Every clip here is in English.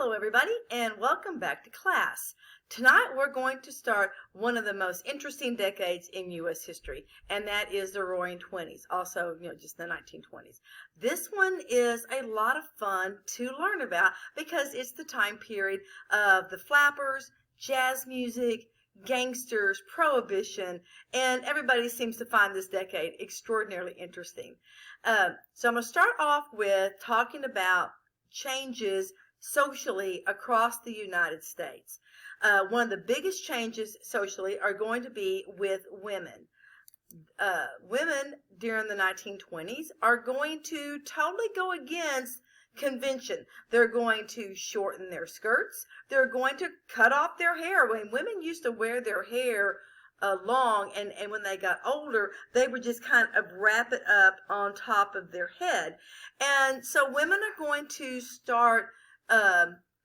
Hello everybody and welcome back to class. Tonight we're going to start one of the most interesting decades in U.S. history, and that is the Roaring Twenties, also just the 1920s. This one is a lot of fun to learn about because it's the time period of the flappers, jazz music, gangsters, prohibition, and everybody seems to find this decade extraordinarily interesting. So I'm going to start off with talking about changes socially across the United States. One of the biggest changes socially are going to be with women. Women during the 1920s are going to totally go against convention. They're going to shorten their skirts. They're going to cut off their hair. When women used to wear their hair long, and when they got older, they would just kind of wrap it up on top of their head. And so women are going to start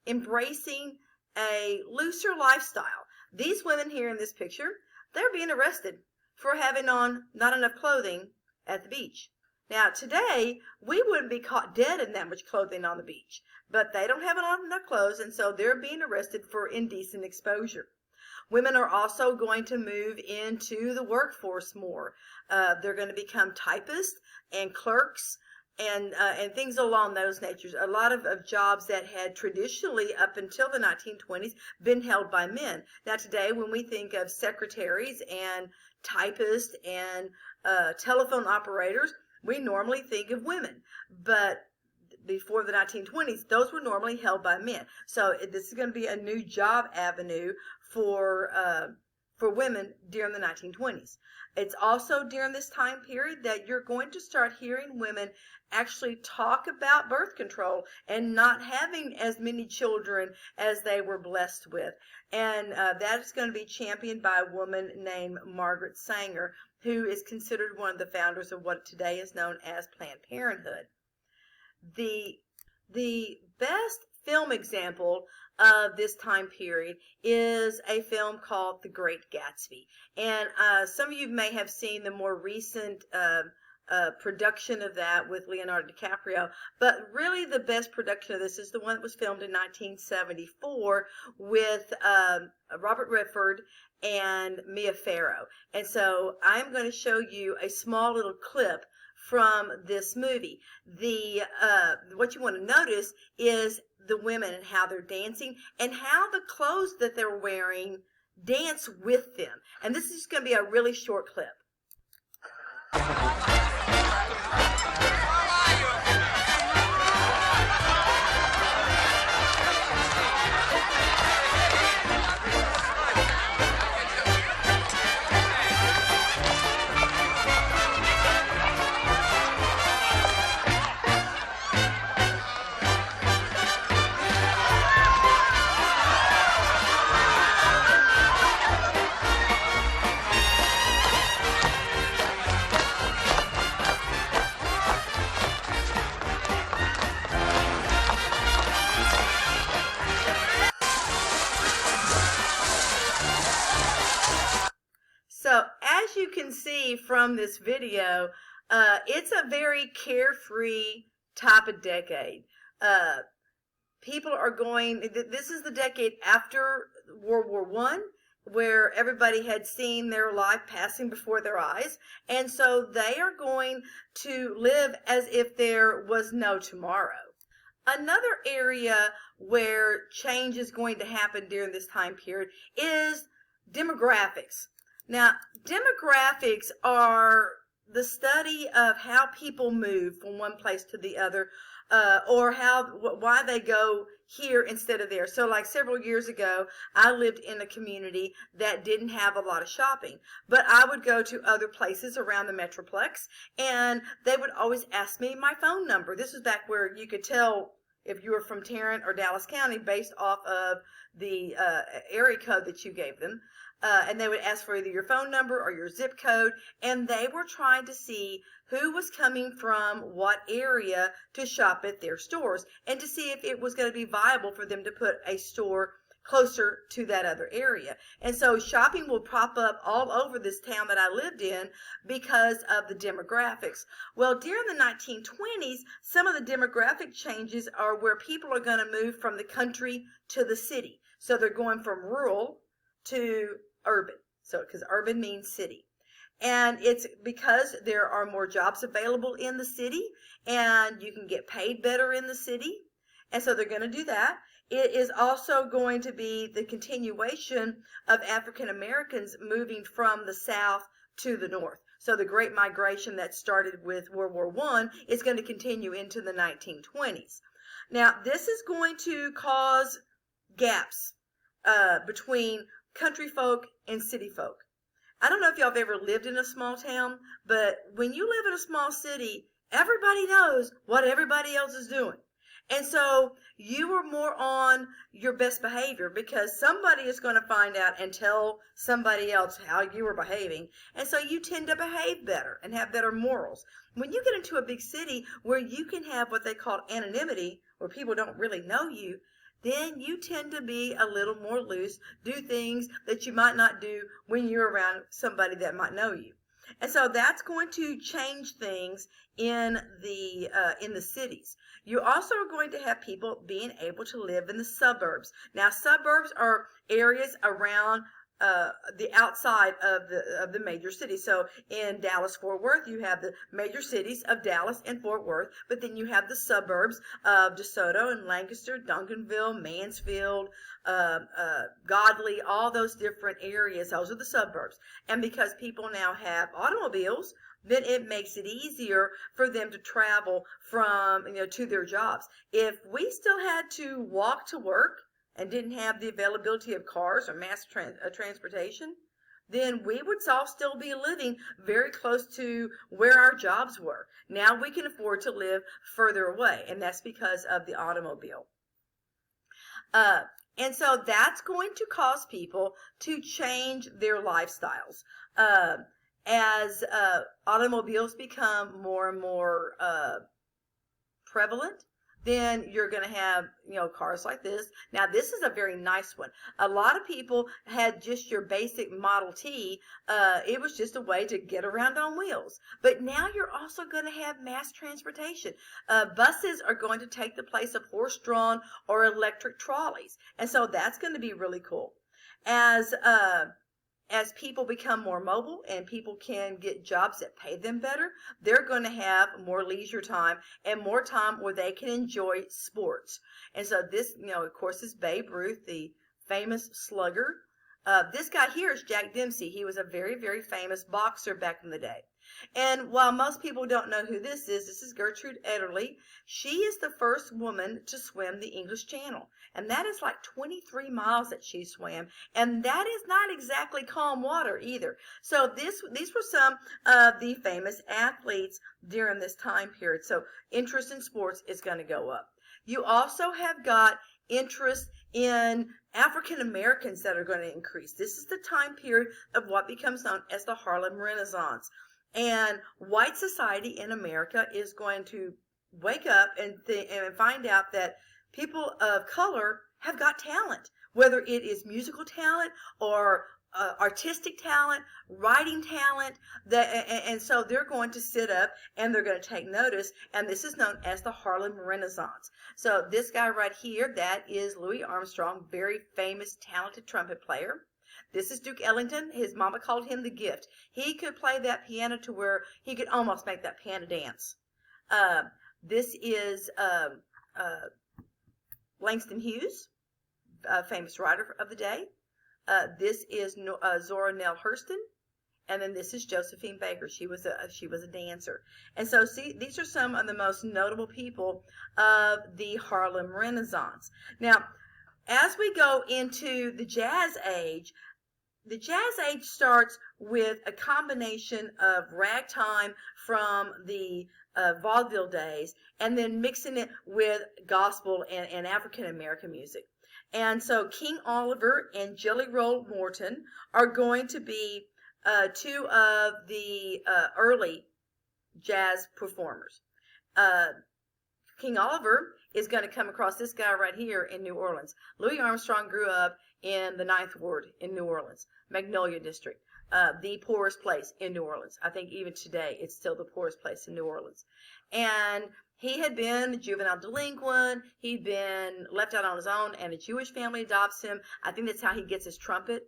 embracing a looser lifestyle. These women here in this picture, they're being arrested for having on not enough clothing at the beach. Now today, we wouldn't be caught dead in that much clothing on the beach, but they don't have enough clothes, and so they're being arrested for indecent exposure. Women are also going to move into the workforce more. They're going to become typists and clerks and things along those natures. A lot of jobs that had traditionally, up until the 1920s, been held by men. Now today, when we think of secretaries and typists and telephone operators, we normally think of women. But before the 1920s, those were normally held by men. So this is going to be a new job avenue for women during the 1920s. It's also during this time period that you're going to start hearing women actually talk about birth control and not having as many children as they were blessed with. And that is going to be championed by a woman named Margaret Sanger, who is considered one of the founders of what today is known as Planned Parenthood. The best film example of this time period is a film called The Great Gatsby. And some of you may have seen the more recent production of that with Leonardo DiCaprio, but really the best production of this is the one that was filmed in 1974 with Robert Redford and Mia Farrow. And so I'm going to show you a small little clip from this movie. What you want to notice is the women and how they're dancing and how the clothes that they're wearing dance with them. And this is just going to be a really short clip. So as you can see from this video, it's a very carefree type of decade. People are this is the decade after World War I, where everybody had seen their life passing before their eyes. And so they are going to live as if there was no tomorrow. Another area where change is going to happen during this time period is demographics. Now, demographics are the study of how people move from one place to the other, or why they go here instead of there. So like several years ago, I lived in a community that didn't have a lot of shopping, but I would go to other places around the Metroplex, and they would always ask me my phone number. This was back where you could tell if you were from Tarrant or Dallas County based off of the area code that you gave them. And they would ask for either your phone number or your zip code, and they were trying to see who was coming from what area to shop at their stores and to see if it was going to be viable for them to put a store closer to that other area. And so shopping will pop up all over this town that I lived in because of the demographics. Well, during the 1920s, some of the demographic changes are where people are going to move from the country to the city. So they're going from rural to urban. So because urban means city. And it's because there are more jobs available in the city and you can get paid better in the city. And so they're going to do that. It is also going to be the continuation of African Americans moving from the South to the North. So the Great Migration that started with World War I is going to continue into the 1920s. Now, this is going to cause gaps between country folk and city folk. I don't know if y'all have ever lived in a small town, but when you live in a small city, everybody knows what everybody else is doing. And so you are more on your best behavior because somebody is going to find out and tell somebody else how you are behaving. And so you tend to behave better and have better morals. When you get into a big city where you can have what they call anonymity, where people don't really know you, then you tend to be a little more loose, do things that you might not do when you're around somebody that might know you. And so that's going to change things in the cities. You also are going to have people being able to live in the suburbs. Now, suburbs are areas around the outside of the major cities. So in Dallas-Fort Worth, you have the major cities of Dallas and Fort Worth, but then you have the suburbs of DeSoto and Lancaster, Duncanville, Mansfield, Godley, all those different areas. Those are the suburbs. And because people now have automobiles, then it makes it easier for them to travel from, to their jobs. If we still had to walk to work and didn't have the availability of cars or mass transportation, then we would all still be living very close to where our jobs were. Now we can afford to live further away, and that's because of the automobile. And so that's going to cause people to change their lifestyles. As automobiles become more and more prevalent, then you're going to have, cars like this. Now, this is a very nice one. A lot of people had just your basic Model T. It was just a way to get around on wheels. But now you're also going to have mass transportation. Buses are going to take the place of horse-drawn or electric trolleys. And so that's going to be really cool. As people become more mobile and people can get jobs that pay them better, they're going to have more leisure time and more time where they can enjoy sports. And so this, of course, is Babe Ruth, the famous slugger. This guy here is Jack Dempsey. He was a very, very famous boxer back in the day. And while most people don't know who this is Gertrude Ederle. She is the first woman to swim the English Channel. And that is like 23 miles that she swam. And that is not exactly calm water either. So these were some of the famous athletes during this time period. So interest in sports is going to go up. You also have got interest in African Americans that are going to increase. This is the time period of what becomes known as the Harlem Renaissance. And white society in America is going to wake up and find out that people of color have got talent, whether it is musical talent or artistic talent, writing talent, and so they're going to sit up and they're going to take notice, and this is known as the Harlem Renaissance. So this guy right here, that is Louis Armstrong, very famous, talented trumpet player. This is Duke Ellington. His mama called him the gift. He could play that piano to where he could almost make that piano dance. This is Langston Hughes, a famous writer of the day. This is Zora Neale Hurston, and then this is Josephine Baker. She was a dancer. And so, see, these are some of the most notable people of the Harlem Renaissance. Now, as we go into the Jazz Age, the Jazz Age starts with a combination of ragtime from the vaudeville days and then mixing it with gospel and African American music. And so King Oliver and Jelly Roll Morton are going to be two of the early jazz performers. King Oliver is going to come across this guy right here in New Orleans. Louis Armstrong grew up in the Ninth Ward in New Orleans, Magnolia District, the poorest place in New Orleans. I think even today it's still the poorest place in New Orleans. And he had been a juvenile delinquent. He'd been left out on his own, and a Jewish family adopts him. I think that's how he gets his trumpet.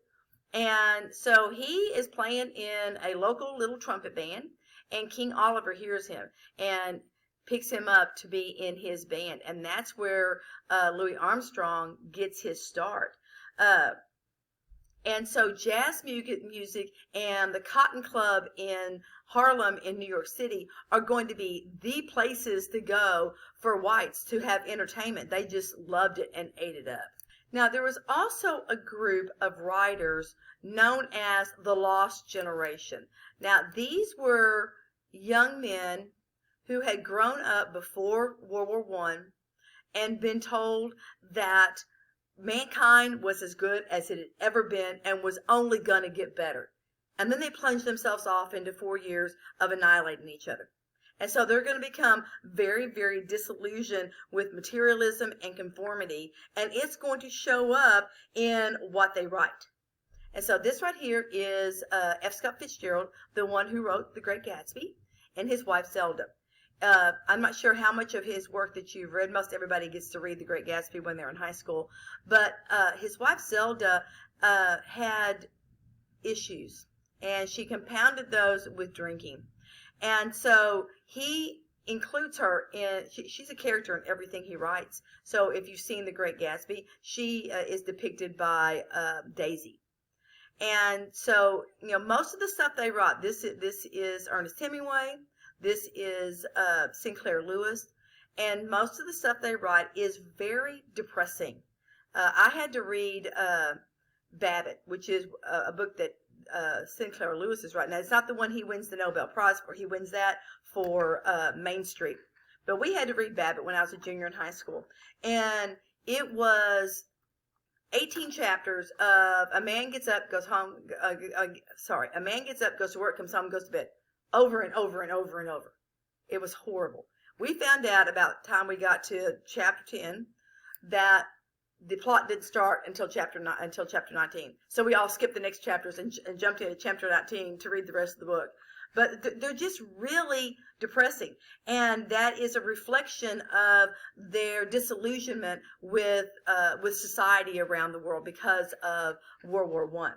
And so he is playing in a local little trumpet band, and King Oliver hears him and picks him up to be in his band. And that's where Louis Armstrong gets his start. And so jazz music and the Cotton Club in Harlem in New York City are going to be the places to go for whites to have entertainment. They just loved it and ate it up. Now, there was also a group of writers known as the Lost Generation. Now, these were young men who had grown up before World War I and been told that mankind was as good as it had ever been and was only going to get better. And then they plunged themselves off into 4 years of annihilating each other. And so they're going to become very, very disillusioned with materialism and conformity, and it's going to show up in what they write. And so this right here is F. Scott Fitzgerald, the one who wrote The Great Gatsby, and his wife Zelda. I'm not sure how much of his work that you've read. Most everybody gets to read The Great Gatsby when they're in high school. But his wife Zelda had issues, and she compounded those with drinking. And so he includes her in, she's a character in everything he writes. So if you've seen The Great Gatsby, she is depicted by Daisy. And so, you know, most of the stuff they write, this is Ernest Hemingway, this is Sinclair Lewis, and most of the stuff they write is very depressing. I had to read Babbitt, which is a book that Sinclair Lewis is writing. Now, it's not the one he wins the Nobel Prize for. He wins that for Main Street. But we had to read Babbitt when I was a junior in high school. And it was 18 chapters of a man gets up, goes home, a man gets up, goes to work, comes home, goes to bed. Over and over and over and over. It was horrible. We found out about the time we got to chapter 10 that the plot didn't start until chapter 19. So we all skipped the next chapters and jumped into chapter 19 to read the rest of the book. But they're just really depressing. And that is a reflection of their disillusionment with society around the world because of World War I.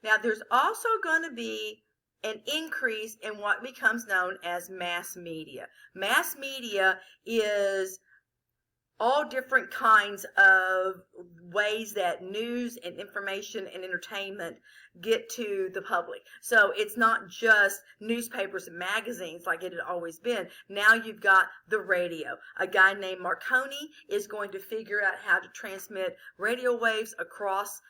Now, there's also going to be an increase in what becomes known as mass media. Mass media is all different kinds of ways that news and information and entertainment get to the public. So it's not just newspapers and magazines like it had always been. Now you've got the radio. A guy named Marconi is going to figure out how to transmit radio waves across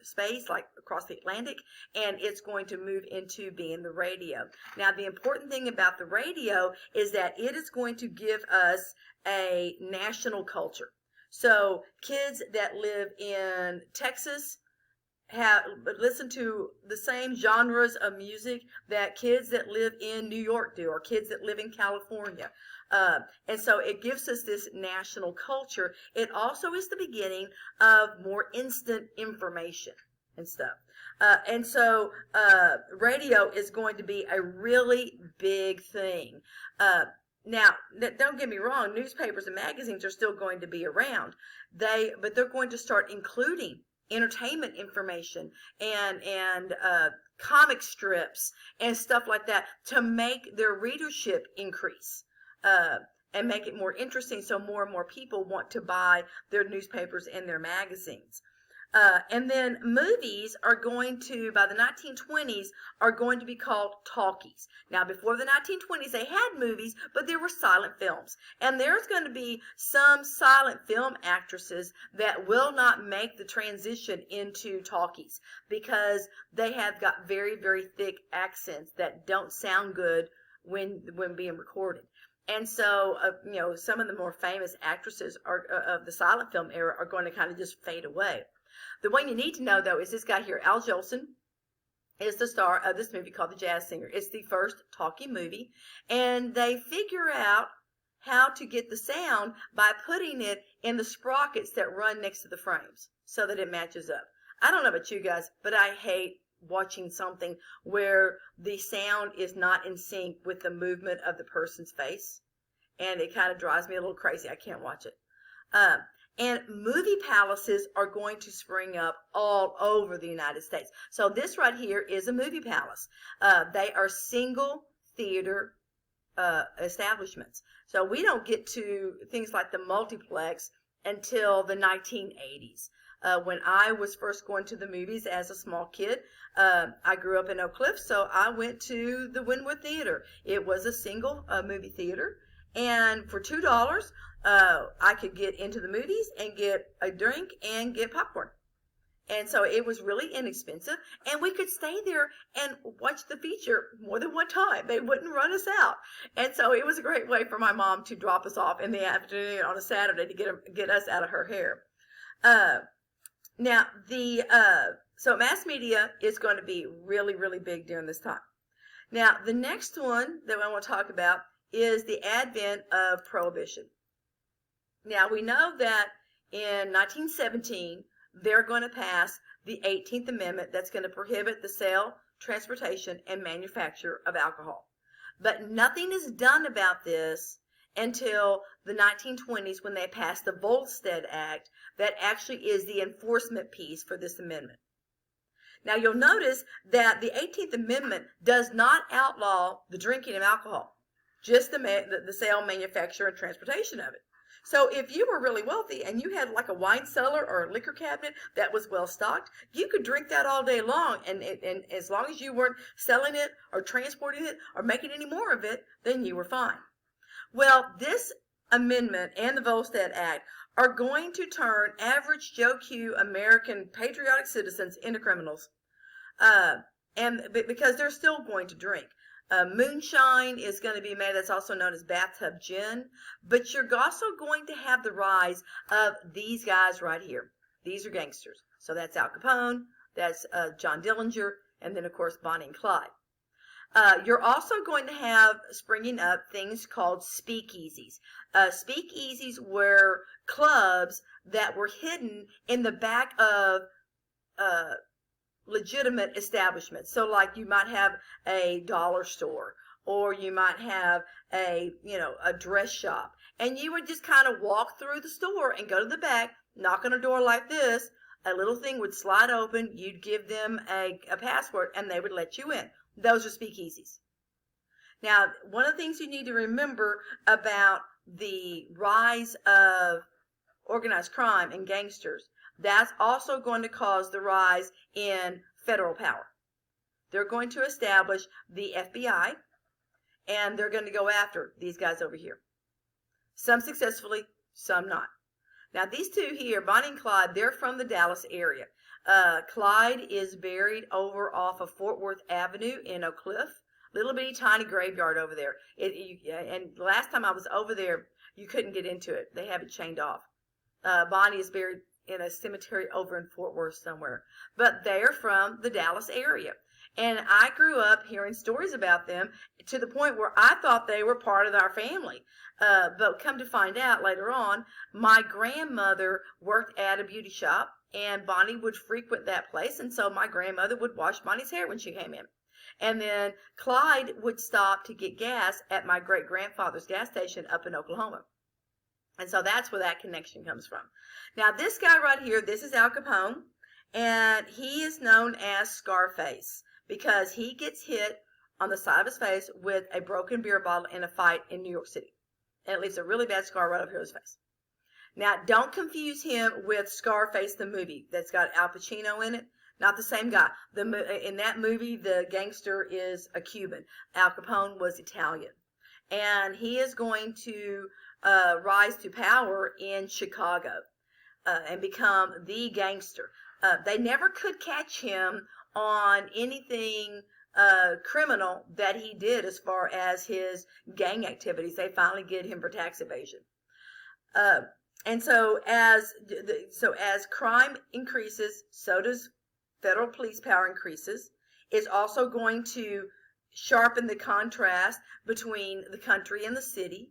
space, like across the Atlantic, and it's going to move into being the radio. Now, the important thing about the radio is that it is going to give us a national culture. So kids that live in Texas listen to the same genres of music that kids that live in New York do, or kids that live in California. And so it gives us this national culture. It also is the beginning of more instant information and stuff. And so radio is going to be a really big thing. Now, don't get me wrong, newspapers and magazines are still going to be around. But they're going to start including entertainment information and comic strips and stuff like that to make their readership increase. And make it more interesting so more and more people want to buy their newspapers and their magazines. And then movies are going to, by the 1920s, are going to be called talkies. Now, before the 1920s, they had movies, but there were silent films. And there's going to be some silent film actresses that will not make the transition into talkies because they have got very, very thick accents that don't sound good when being recorded. And so, some of the more famous actresses of the silent film era are going to kind of just fade away. The one you need to know, though, is this guy here, Al Jolson, is the star of this movie called The Jazz Singer. It's the first talkie movie, and they figure out how to get the sound by putting it in the sprockets that run next to the frames so that it matches up. I don't know about you guys, but I hate watching something where the sound is not in sync with the movement of the person's face. And it kind of drives me a little crazy. I can't watch it. And movie palaces are going to spring up all over the United States. So this right here is a movie palace. They are single theater establishments. So we don't get to things like the multiplex until the 1980s. When I was first going to the movies as a small kid, I grew up in Oak Cliff, so I went to the Wynwood Theater. It was a single movie theater, and for $2, I could get into the movies and get a drink and get popcorn. And so it was really inexpensive, and we could stay there and watch the feature more than one time. They wouldn't run us out. And so it was a great way for my mom to drop us off in the afternoon on a Saturday to get us out of her hair. Now, so mass media is going to be really, really big during this time. Now, the next one that I want to talk about is the advent of prohibition. Now, we know that in 1917, they're going to pass the 18th Amendment that's going to prohibit the sale, transportation, and manufacture of alcohol. But nothing is done about this until the 1920s when they passed the Volstead Act that actually is the enforcement piece for this amendment. Now, you'll notice that the 18th Amendment does not outlaw the drinking of alcohol, just the sale, manufacture, and transportation of it. So if you were really wealthy and you had like a wine cellar or a liquor cabinet that was well stocked, you could drink that all day long. And as long as you weren't selling it or transporting it or making any more of it, then you were fine. Well, this amendment and the Volstead Act are going to turn average Joe Q American patriotic citizens into criminals. And because they're still going to drink. Moonshine is going to be made, that's also known as bathtub gin. But you're also going to have the rise of these guys right here. These are gangsters. So that's Al Capone, that's John Dillinger, and then, of course, Bonnie and Clyde. You're also going to have springing up things called speakeasies. Speakeasies were clubs that were hidden in the back of legitimate establishments. So like you might have a dollar store, or you might have a dress shop, and you would just kind of walk through the store and go to the back, knock on a door like this, a little thing would slide open, you'd give them a password, and they would let you in. Those are speakeasies. Now, one of the things you need to remember about the rise of organized crime and gangsters, that's also going to cause the rise in federal power. They're going to establish the FBI, and they're going to go after these guys over here. Some successfully, some not. Now, these two here, Bonnie and Clyde, they're from the Dallas area. Clyde is buried over off of Fort Worth Avenue in Oak Cliff. Little bitty tiny graveyard over there. And last time I was over there, you couldn't get into it. They have it chained off. Bonnie is buried in a cemetery over in Fort Worth somewhere. But they're from the Dallas area. And I grew up hearing stories about them to the point where I thought they were part of our family. But come to find out later on, my grandmother worked at a beauty shop, and Bonnie would frequent that place. And so my grandmother would wash Bonnie's hair when she came in. And then Clyde would stop to get gas at my great-grandfather's gas station up in Oklahoma. And so that's where that connection comes from. Now, this guy right here, this is Al Capone, and he is known as Scarface because he gets hit on the side of his face with a broken beer bottle in a fight in New York City. And it leaves a really bad scar right over his face. Now, don't confuse him with Scarface, the movie that's got Al Pacino in it. Not the same guy. In that movie, the gangster is a Cuban. Al Capone was Italian. And he is going to rise to power in Chicago and become the gangster. They never could catch him on anything criminal that he did as far as his gang activities. They finally get him for tax evasion. And so as crime increases, so does federal police power increases. It's also going to sharpen the contrast between the country and the city.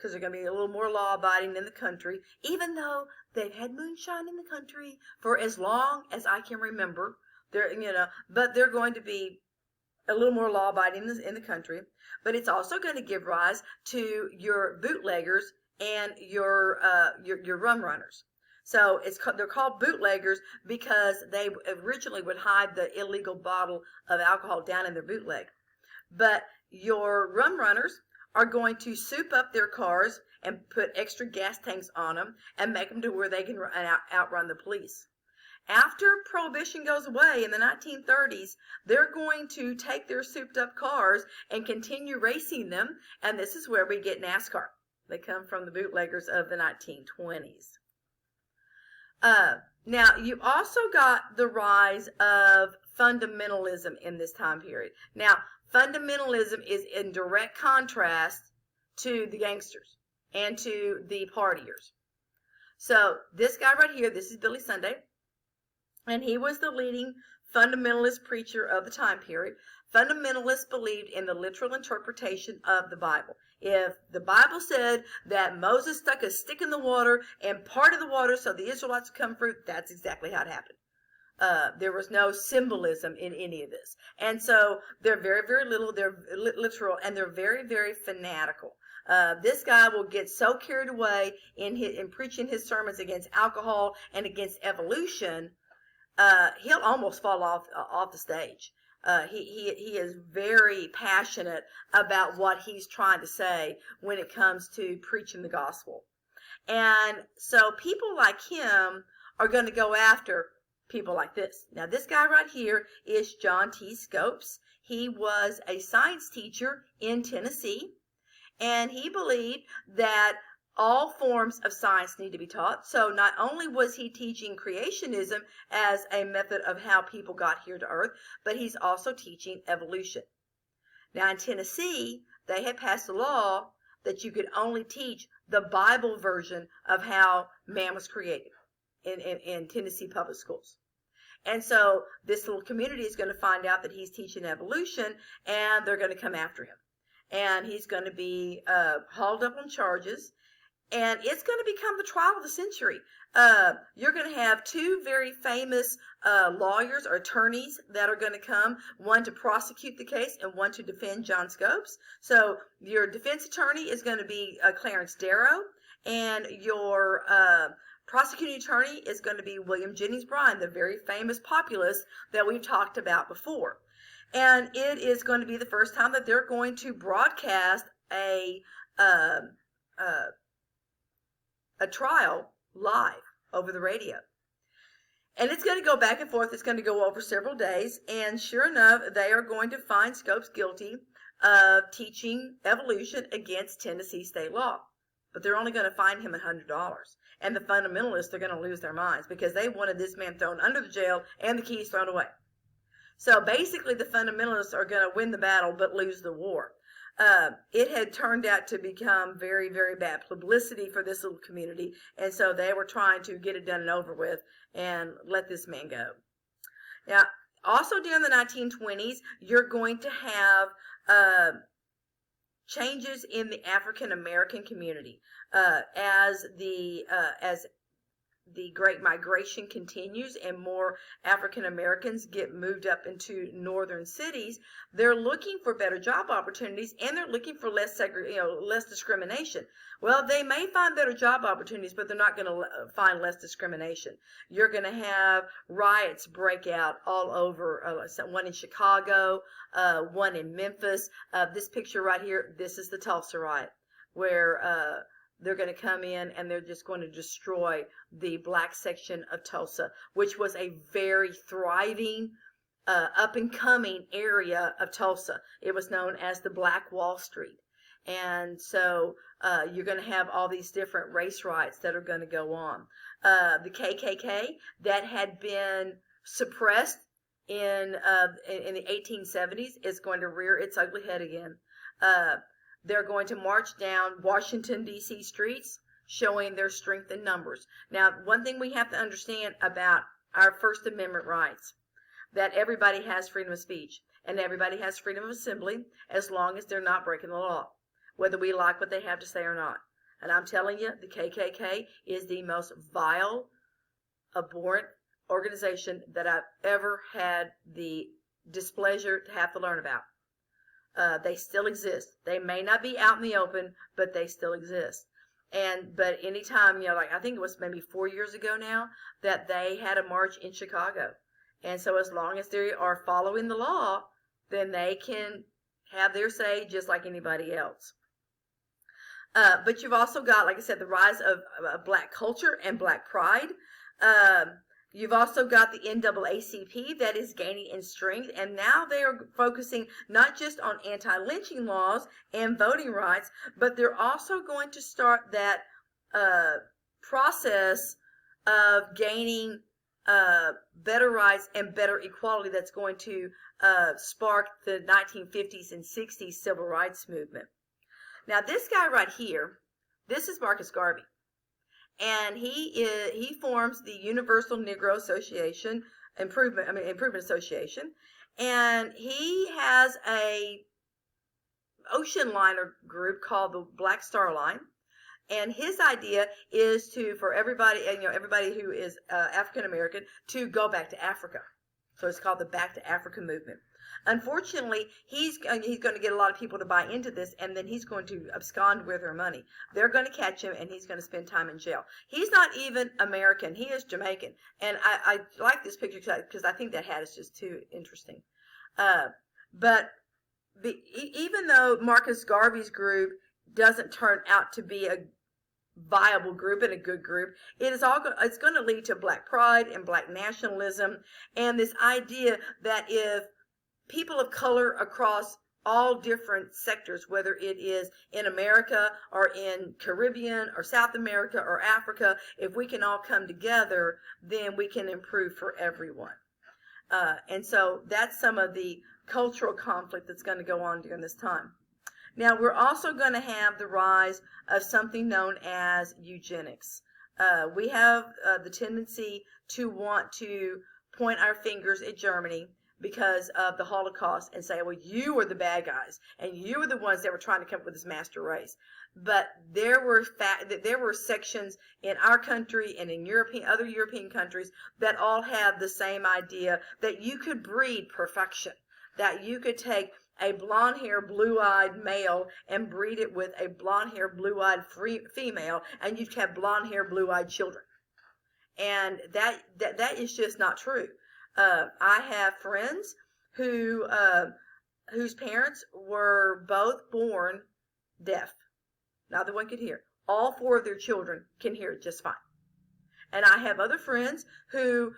because they're going to be a little more law-abiding in the country, even though they've had moonshine in the country for as long as I can remember. But they're going to be a little more law-abiding in the country. But it's also going to give rise to your bootleggers and your rum runners. So they're called bootleggers because they originally would hide the illegal bottle of alcohol down in their bootleg. But your rum runners are going to soup up their cars and put extra gas tanks on them and make them to where they can outrun the police. After Prohibition goes away in the 1930s, they're going to take their souped up cars and continue racing them, and this is where we get NASCAR. They come from the bootleggers of the 1920s. Now, you also got the rise of fundamentalism in this time period. Now, fundamentalism is in direct contrast to the gangsters and to the partiers. So this guy right here, this is Billy Sunday, and he was the leading fundamentalist preacher of the time period. Fundamentalists believed in the literal interpretation of the Bible. If the Bible said that Moses stuck a stick in the water and parted the water so the Israelites would come through, that's exactly how it happened. There was no symbolism in any of this. And so they're very, very little, they're literal, and they're very, very fanatical. This guy will get so carried away in preaching his sermons against alcohol and against evolution, he'll almost fall off the stage. He is very passionate about what he's trying to say when it comes to preaching the gospel. And so people like him are going to go after people like this. Now, this guy right here is John T. Scopes. He was a science teacher in Tennessee, and he believed that all forms of science need to be taught. So not only was he teaching creationism as a method of how people got here to earth, but he's also teaching evolution. Now in Tennessee, they had passed a law that you could only teach the Bible version of how man was created in Tennessee public schools. And so this little community is going to find out that he's teaching evolution, and they're going to come after him. And he's going to be hauled up on charges. And it's going to become the trial of the century. You're going to have two very famous lawyers or attorneys that are going to come, one to prosecute the case and one to defend John Scopes. So your defense attorney is going to be Clarence Darrow, and your prosecuting attorney is going to be William Jennings Bryan, the very famous populist that we've talked about before. And it is going to be the first time that they're going to broadcast a trial live over the radio. And it's going to go back and forth. It's going to go over several days. And sure enough, they are going to find Scopes guilty of teaching evolution against Tennessee state law. But they're only going to fine him $100. And the fundamentalists are going to lose their minds because they wanted this man thrown under the jail and the keys thrown away. So basically, the fundamentalists are going to win the battle but lose the war. It had turned out to become very, very bad publicity for this little community, and so they were trying to get it done and over with and let this man go. Now, also during the 1920s, you're going to have changes in the African American community as the Great Migration continues and more African Americans get moved up into northern cities. They're looking for better job opportunities, and they're looking for less discrimination. Well, they may find better job opportunities, but they're not going to find less discrimination. You're going to have riots break out all over, one in Chicago, one in Memphis. This picture right here, this is the Tulsa riot, where they're going to come in and they're just going to destroy the black section of Tulsa, which was a very thriving, up-and-coming area of Tulsa. It was known as the Black Wall Street. And so you're going to have all these different race riots that are going to go on. The KKK, that had been suppressed in the 1870s, is going to rear its ugly head again. They're going to march down Washington, D.C. streets, showing their strength in numbers. Now, one thing we have to understand about our First Amendment rights, that everybody has freedom of speech, and everybody has freedom of assembly, as long as they're not breaking the law, whether we like what they have to say or not. And I'm telling you, the KKK is the most vile, abhorrent organization that I've ever had the displeasure to have to learn about. They still exist. They may not be out in the open, but they still exist. But anytime, like I think it was maybe 4 years ago now that they had a march in Chicago. And so as long as they are following the law, then they can have their say just like anybody else. But you've also got, like I said, the rise of black culture and black pride. You've also got the NAACP that is gaining in strength, and now they are focusing not just on anti-lynching laws and voting rights, but they're also going to start that process of gaining better rights and better equality that's going to spark the 1950s and 60s civil rights movement. Now, this guy right here, this is Marcus Garvey. And he forms the Universal Negro Association Improvement Association, and he has a ocean liner group called the Black Star Line. And his idea is for everybody, everybody who is African American to go back to Africa. So it's called the Back to Africa movement. Unfortunately, he's going to get a lot of people to buy into this, and then he's going to abscond with their money. They're going to catch him, and he's going to spend time in jail. He's not even American. He is Jamaican. And I like this picture because I think that hat is just too interesting. But even though Marcus Garvey's group doesn't turn out to be a viable group and a good group, it's going to lead to black pride and black nationalism, and this idea that if people of color across all different sectors, whether it is in America or in Caribbean or South America or Africa, if we can all come together, then we can improve for everyone. And so that's some of the cultural conflict that's going to go on during this time. Now, we're also going to have the rise of something known as eugenics. We have the tendency to want to point our fingers at Germany because of the Holocaust and say, well, you were the bad guys and you were the ones that were trying to come up with this master race. But there were sections in our country and in other European countries that all have the same idea that you could breed perfection, that you could take a blonde-haired, blue-eyed male and breed it with a blonde-haired, blue-eyed female, and you'd have blonde-haired, blue-eyed children. And that is just not true. I have friends whose parents were both born deaf. Neither one could hear. All 4 of their children can hear just fine. And I have other friends who,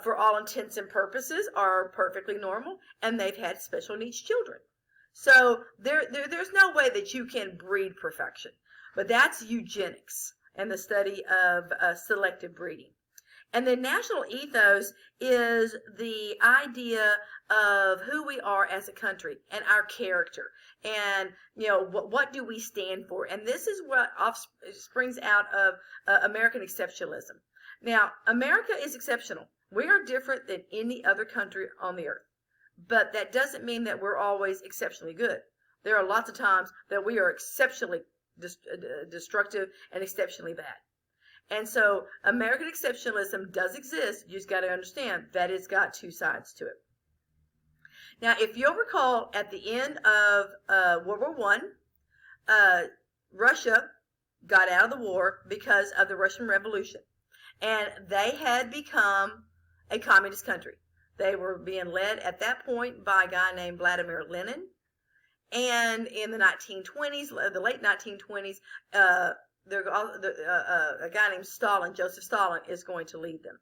for all intents and purposes, are perfectly normal, and they've had special needs children. So there's no way that you can breed perfection. But that's eugenics and the study of selective breeding. And the national ethos is the idea of who we are as a country and our character. And, what do we stand for? And this is what springs out of American exceptionalism. Now, America is exceptional. We are different than any other country on the earth. But that doesn't mean that we're always exceptionally good. There are lots of times that we are exceptionally destructive and exceptionally bad. And so American exceptionalism does exist. You just got to understand that it's got 2 sides to it. Now, if you'll recall, at the end of World War I, Russia got out of the war because of the Russian Revolution. And they had become a communist country. They were being led at that point by a guy named Vladimir Lenin. And in the 1920s, the late 1920s, a guy named Stalin, Joseph Stalin, is going to lead them.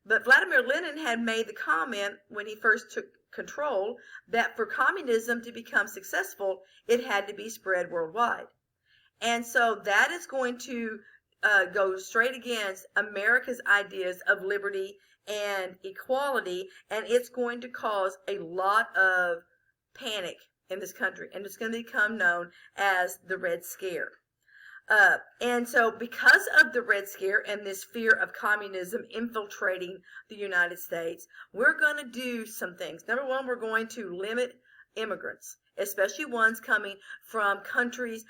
But Vladimir Lenin had made the comment when he first took control that for communism to become successful, it had to be spread worldwide. And so that is going to go straight against America's ideas of liberty and equality, and it's going to cause a lot of panic in this country, and it's going to become known as the Red Scare. And so because of the Red Scare and this fear of communism infiltrating the United States, we're going to do some things. Number one, we're going to limit immigrants, especially ones coming from countries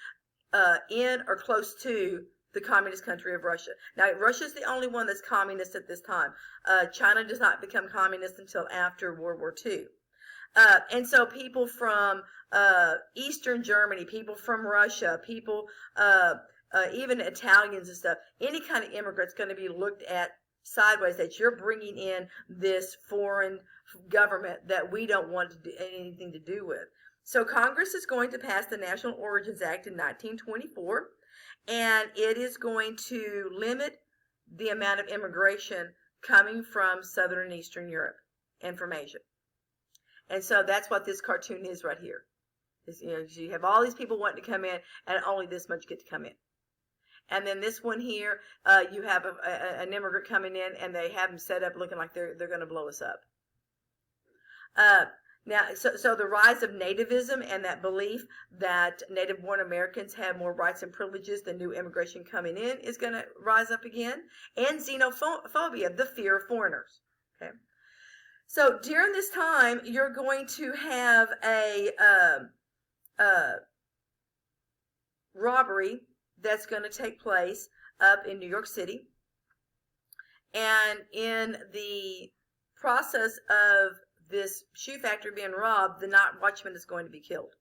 in or close to the communist country of Russia. Now, Russia is the only one that's communist at this time. China does not become communist until after World War II. And so people from Eastern Germany, people from Russia, people, even Italians and stuff, any kind of immigrant's going to be looked at sideways, that you're bringing in this foreign government that we don't want to do anything to do with. So Congress is going to pass the National Origins Act in 1924, and it is going to limit the amount of immigration coming from Southern and Eastern Europe and from Asia. And so that's what this cartoon is right here. You have all these people wanting to come in, and only this much get to come in. And then this one here, you have an immigrant coming in, and they have them set up looking like they're going to blow us up. Now, so the rise of nativism and that belief that native-born Americans have more rights and privileges than new immigration coming in is going to rise up again. And xenophobia, the fear of foreigners. Okay. So during this time, you're going to have a robbery that's going to take place up in New York City. And in the process of this shoe factory being robbed, the night watchman is going to be killed.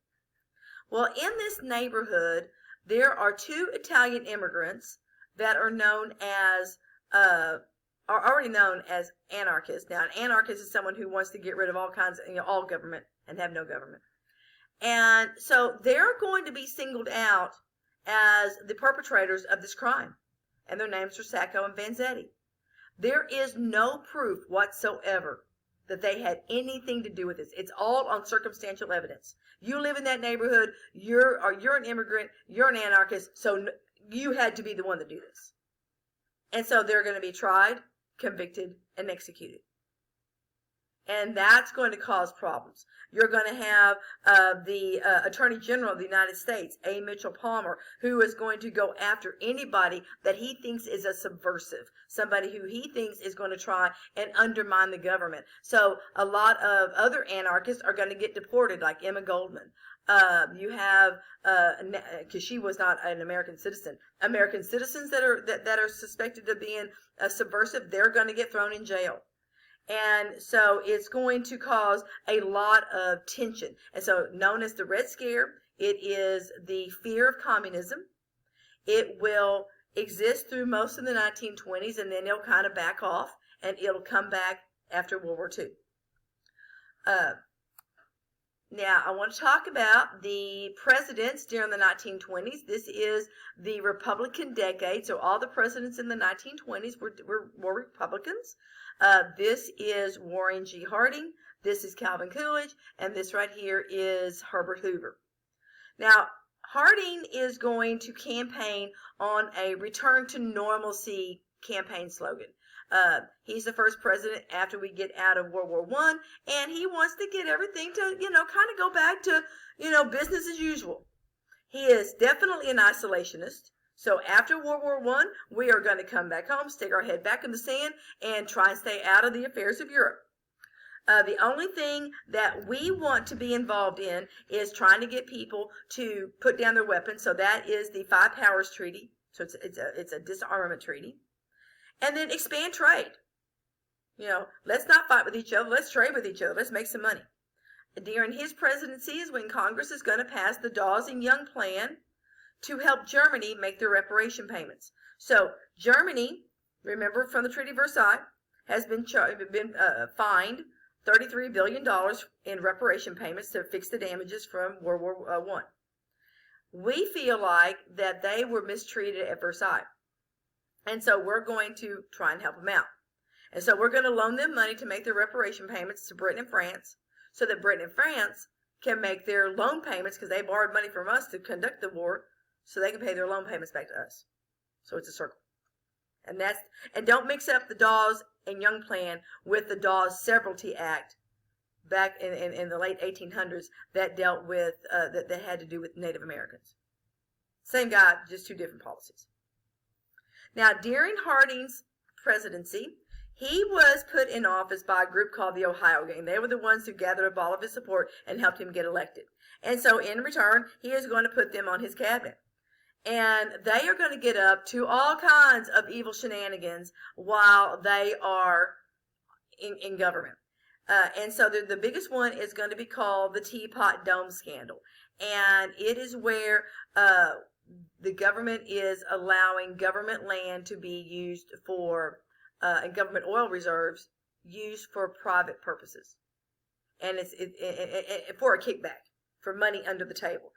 Well, in this neighborhood, there are two Italian immigrants that are known as are already known as anarchists. Now, an anarchist is someone who wants to get rid of all kinds of, all government and have no government. And so they're going to be singled out as the perpetrators of this crime. And their names are Sacco and Vanzetti. There is no proof whatsoever that they had anything to do with this. It's all on circumstantial evidence. You live in that neighborhood, you're an immigrant, you're an anarchist, so you had to be the one to do this. And so they're going to be tried, convicted, and executed. And that's going to cause problems. You're going to have the Attorney General of the United States, A. Mitchell Palmer, who is going to go after anybody that he thinks is a subversive, somebody who he thinks is going to try and undermine the government. So a lot of other anarchists are going to get deported, like Emma Goldman. You have, because she was not an American citizen, American citizens that are suspected of being subversive, they're going to get thrown in jail. And so it's going to cause a lot of tension. And so known as the Red Scare, it is the fear of communism. It will exist through most of the 1920s, and then it'll kind of back off, and it'll come back after World War II. Now, I want to talk about the presidents during the 1920s. This is the Republican decade, so all the presidents in the 1920s were Republicans. This is Warren G. Harding, this is Calvin Coolidge, and this right here is Herbert Hoover. Now, Harding is going to campaign on a return to normalcy campaign slogan. He's the first president after we get out of World War I, and he wants to get everything to, kind of go back to, business as usual. He is definitely an isolationist. So after World War I, we are going to come back home, stick our head back in the sand, and try and stay out of the affairs of Europe. The only thing that we want to be involved in is trying to get people to put down their weapons. So that is the Five Powers Treaty. So it's a disarmament treaty. And then expand trade. Let's not fight with each other. Let's trade with each other. Let's make some money. During his presidency is when Congress is going to pass the Dawes and Young Plan to help Germany make their reparation payments. So Germany, remember from the Treaty of Versailles, has been fined $33 billion in reparation payments to fix the damages from World War I. We feel like that they were mistreated at Versailles. And so we're going to try and help them out. And so we're going to loan them money to make their reparation payments to Britain and France, so that Britain and France can make their loan payments, because they borrowed money from us to conduct the war, so they can pay their loan payments back to us. So it's a circle. And don't mix up the Dawes and Young Plan with the Dawes Severalty Act back in the late 1800s that dealt with, that had to do with Native Americans. Same guy, just two different policies. Now, during Harding's presidency, he was put in office by a group called the Ohio Gang. They were the ones who gathered up all of his support and helped him get elected. And so in return, he is going to put them on his cabinet. And they are going to get up to all kinds of evil shenanigans while they are in government. And so the biggest one is going to be called the Teapot Dome scandal. And it is where the government is allowing government land to be used for, and government oil reserves used for private purposes. And it's for a kickback, for money under the table.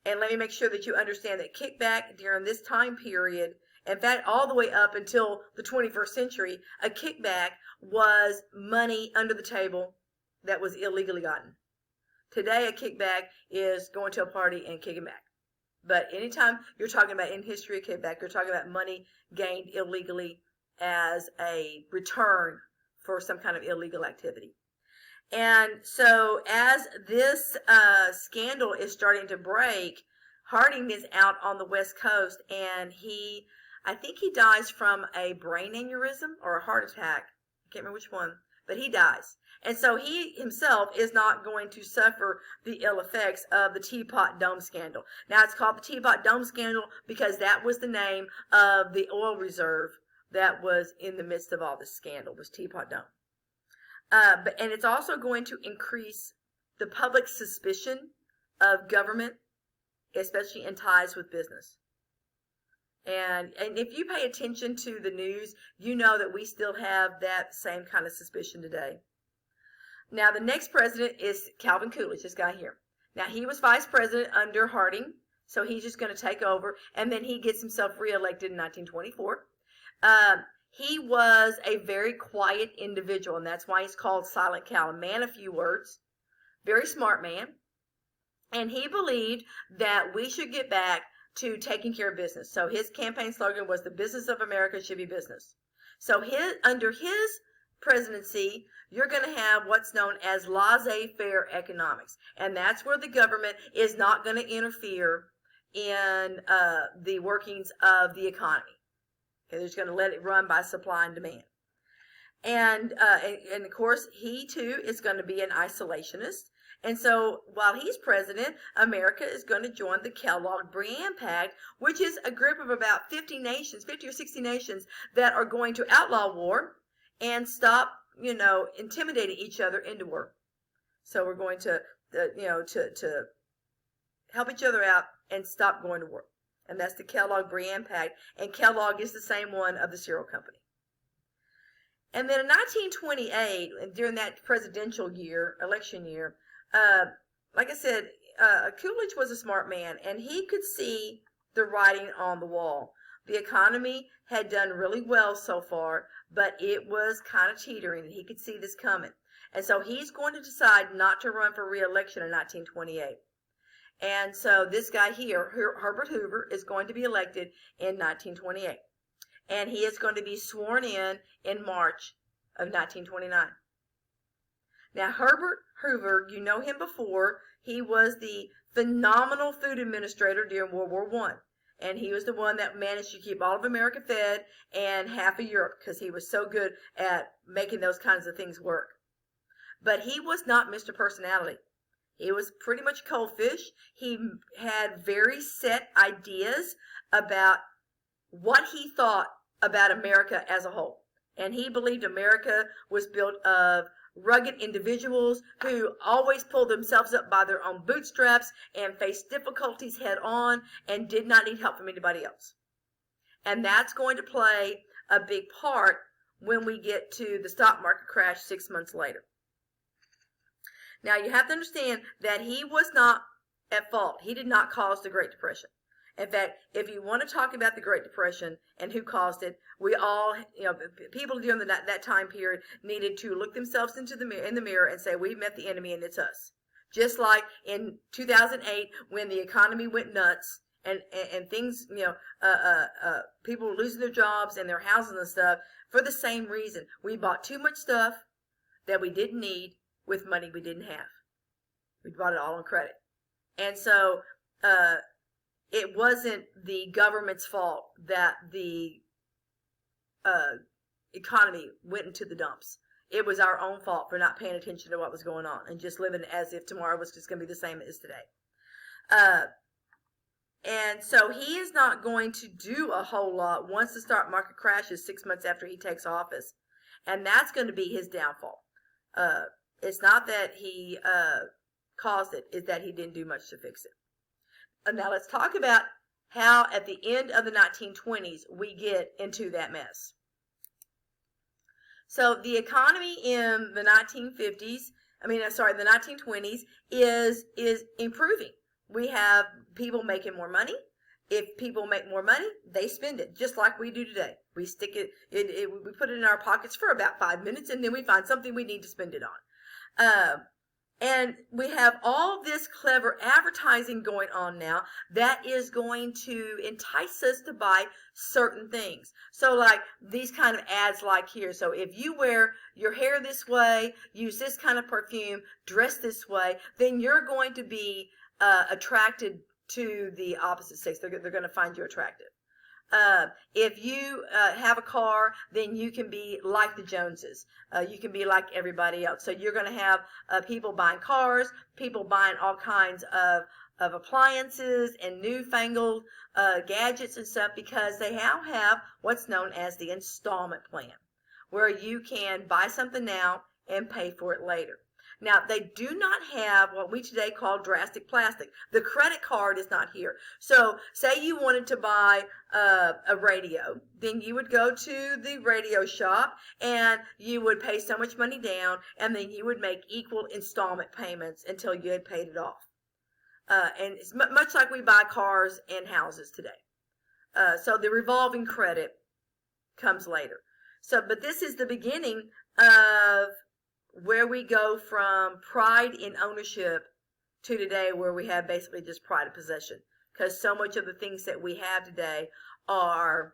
And let me make sure that you understand that kickback during this time period, in fact, all the way up until the 21st century, a kickback was money under the table that was illegally gotten. Today, a kickback is going to a party and kicking back. But anytime you're talking about in history a kickback, you're talking about money gained illegally as a return for some kind of illegal activity. And so as this scandal is starting to break, Harding is out on the West Coast, and I think he dies from a brain aneurysm or a heart attack. I can't remember which one, but he dies. And so he himself is not going to suffer the ill effects of the Teapot Dome scandal. Now, it's called the Teapot Dome scandal because that was the name of the oil reserve that was in the midst of all this scandal, was Teapot Dome. And it's also going to increase the public suspicion of government, especially in ties with business. And if you pay attention to the news, you know that we still have that same kind of suspicion today. Now, the next president is Calvin Coolidge, this guy here. Now, he was vice president under Harding, so he's just going to take over, and then he gets himself reelected in 1924. He was a very quiet individual, and that's why he's called Silent Cal, a man of few words, very smart man. And he believed that we should get back to taking care of business. So his campaign slogan was, "The business of America should be business." So under his presidency, you're going to have what's known as laissez-faire economics. And that's where the government is not going to interfere in the workings of the economy. Okay, they're just going to let it run by supply and demand. And of course, he too is going to be an isolationist. And so while he's president, America is going to join the Kellogg-Briand Pact, which is a group of about 50 or 60 nations that are going to outlaw war and stop, intimidating each other into war. So we're going to help each other out and stop going to war. And that's the Kellogg-Briand Pact. And Kellogg is the same one of the cereal company. And then in 1928, during that presidential year, election year, like I said, Coolidge was a smart man, and he could see the writing on the wall. The economy had done really well so far, but it was kind of teetering, and he could see this coming. And so he's going to decide not to run for re-election in 1928. And so this guy here, Herbert Hoover, is going to be elected in 1928. And he is going to be sworn in March of 1929. Now, Herbert Hoover, you know him before. He was the phenomenal food administrator during World War I. And he was the one that managed to keep all of America fed and half of Europe, because he was so good at making those kinds of things work. But he was not Mr. Personality. He was pretty much cold fish. He had very set ideas about what he thought about America as a whole. And he believed America was built of rugged individuals who always pulled themselves up by their own bootstraps and faced difficulties head on and did not need help from anybody else. And that's going to play a big part when we get to the stock market crash 6 months later. Now, you have to understand that he was not at fault. He did not cause the Great Depression. In fact, if you want to talk about the Great Depression and who caused it, we all, people during that time period needed to look themselves in the mirror and say, we've met the enemy and it's us. Just like in 2008 when the economy went nuts and things, people were losing their jobs and their houses and stuff for the same reason. We bought too much stuff that we didn't need with money we didn't have. We bought it all on credit. And so, it wasn't the government's fault that the economy went into the dumps. It was our own fault for not paying attention to what was going on and just living as if tomorrow was just going to be the same as today. And so he is not going to do a whole lot once the stock market crashes 6 months after he takes office. And that's going to be his downfall. It's not that he caused it, it's that he didn't do much to fix it. Now let's talk about how at the end of the 1920s we get into that mess. So the economy in the 1920s is improving. We have people making more money. If people make more money, they spend it, just like we do today. We stick we put it in our pockets for about 5 minutes, and then we find something we need to spend it on. And we have all this clever advertising going on now that is going to entice us to buy certain things. So like these kind of ads like here. So if you wear your hair this way, use this kind of perfume, dress this way, then you're going to be attracted to the opposite sex. They're going to find you attractive. If you have a car, then you can be like the Joneses. You can be like everybody else. So you're going to have people buying cars, people buying all kinds of appliances and newfangled gadgets and stuff, because they now have what's known as the installment plan, where you can buy something now and pay for it later. Now, they do not have what we today call drastic plastic. The credit card is not here. So, say you wanted to buy a radio, then you would go to the radio shop and you would pay so much money down, and then you would make equal installment payments until you had paid it off. And it's much like we buy cars and houses today. So the revolving credit comes later. So, but this is the beginning of where we go from pride in ownership to today, where we have basically just pride of possession, because so much of the things that we have today are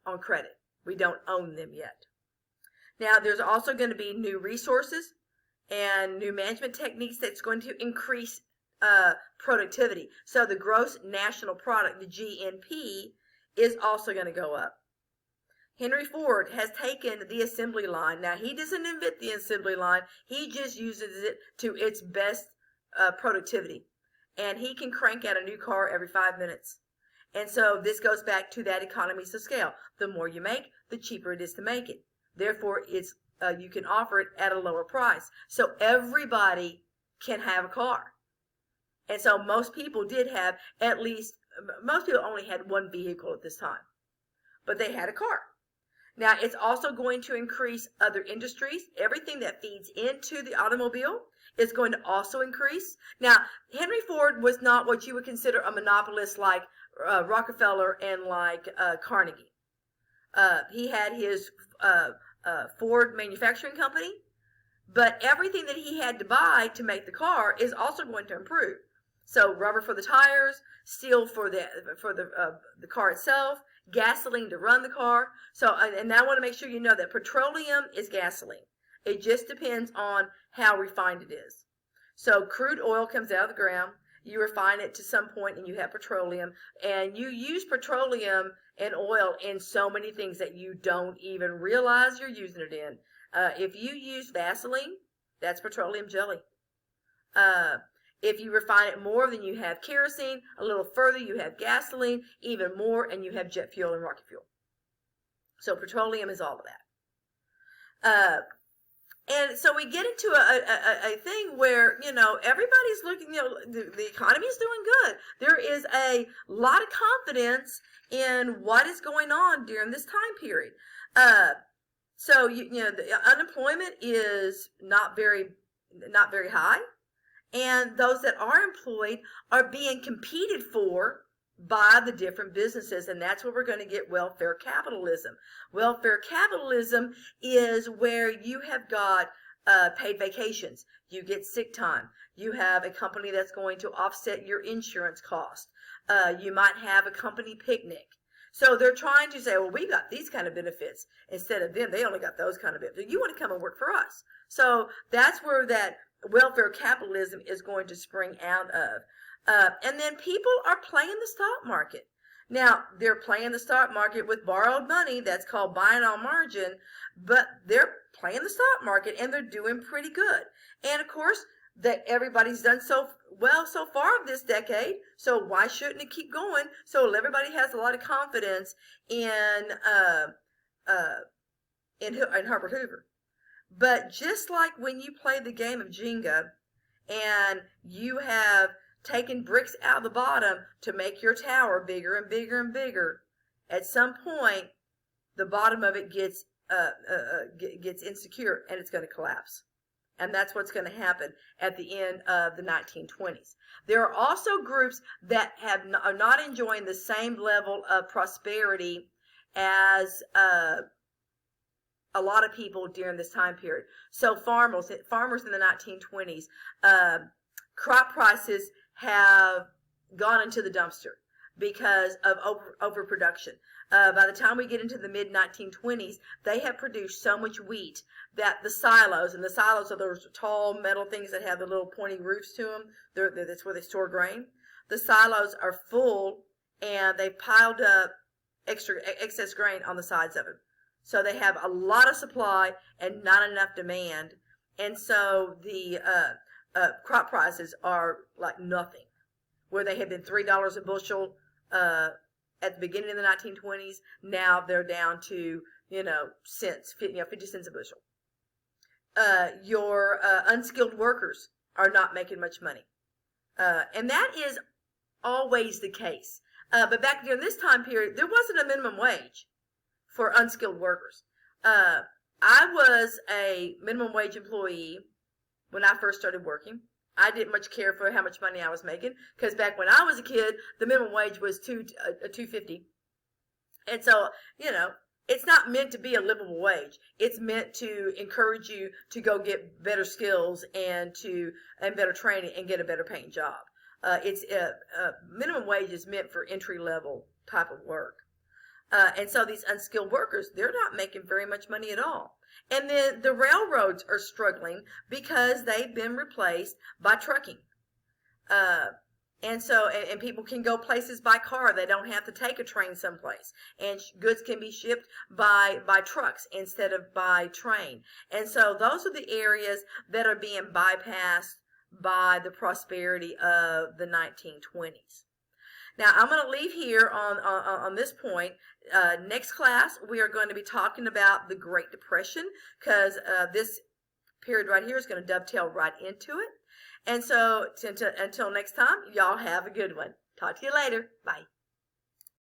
on credit. We don't own them yet. Now, there's also going to be new resources and new management techniques that's going to increase productivity. So the gross national product, the GNP, is also going to go up. Henry Ford has taken the assembly line. Now, he doesn't invent the assembly line. He just uses it to its best productivity. And he can crank out a new car every 5 minutes. And so this goes back to that economies of scale. The more you make, the cheaper it is to make it. Therefore, it's you can offer it at a lower price. So everybody can have a car. And so most people most people only had one vehicle at this time. But they had a car. Now, it's also going to increase other industries. Everything that feeds into the automobile is going to also increase. Now, Henry Ford was not what you would consider a monopolist like Rockefeller and like Carnegie. He had his Ford manufacturing company, but everything that he had to buy to make the car is also going to improve. So rubber for the tires, steel for the car itself, gasoline to run the car. So, and I want to make sure you know that petroleum is gasoline. It just depends on how refined it is. So crude oil comes out of the ground. You refine it to some point and you have petroleum. And you use petroleum and oil in so many things that you don't even realize you're using it in. If you use Vaseline, that's petroleum jelly. If you refine it more, then you have kerosene. A little further, you have gasoline. Even more, and you have jet fuel and rocket fuel. So petroleum is all of that. And so we get into a thing where, everybody's looking, the economy is doing good. There is a lot of confidence in what is going on during this time period. So, the unemployment is not very high. And those that are employed are being competed for by the different businesses. And that's where we're going to get welfare capitalism. Welfare capitalism is where you have got paid vacations. You get sick time. You have a company that's going to offset your insurance cost. You might have a company picnic. So they're trying to say, well, we got these kind of benefits. Instead of them, they only got those kind of benefits. You want to come and work for us. So that's where that welfare capitalism is going to spring out of. And then people are playing the stock market. Now, they're playing the stock market with borrowed money. That's called buying on margin. But they're playing the stock market, and they're doing pretty good. And, of course, that everybody's done so well so far this decade, so why shouldn't it keep going? So everybody has a lot of confidence uh, in Herbert Hoover. But just like when you play the game of Jenga and you have taken bricks out of the bottom to make your tower bigger and bigger and bigger, at some point the bottom of it gets insecure and it's going to collapse. And that's what's going to happen at the end of the 1920s. There are also groups that are not enjoying the same level of prosperity as a lot of people during this time period. So farmers in the 1920s, crop prices have gone into the dumpster because of overproduction. By the time we get into the mid-1920s, they have produced so much wheat that the silos are those tall metal things that have the little pointy roofs to them. That's where they store grain. The silos are full, and they've piled up excess grain on the sides of them. So they have a lot of supply and not enough demand. And so the crop prices are like nothing. Where they had been $3 a bushel at the beginning of the 1920s, now they're down to, cents, 50 cents a bushel. Your unskilled workers are not making much money. And that is always the case. But back during this time period, there wasn't a minimum wage for unskilled workers. I was a minimum wage employee when I first started working. I didn't much care for how much money I was making, because back when I was a kid, the minimum wage was $2.50, and so it's not meant to be a livable wage. It's meant to encourage you to go get better skills and better training and get a better paying job. It's minimum wage is meant for entry level type of work. And so these unskilled workers, they're not making very much money at all. And then the railroads are struggling because they've been replaced by trucking. And people can go places by car. They don't have to take a train someplace. And goods can be shipped by trucks instead of by train. And so those are the areas that are being bypassed by the prosperity of the 1920s. Now, I'm going to leave here on this point. Next class, we are going to be talking about the Great Depression, because this period right here is going to dovetail right into it. And so until next time, y'all have a good one. Talk to you later. Bye.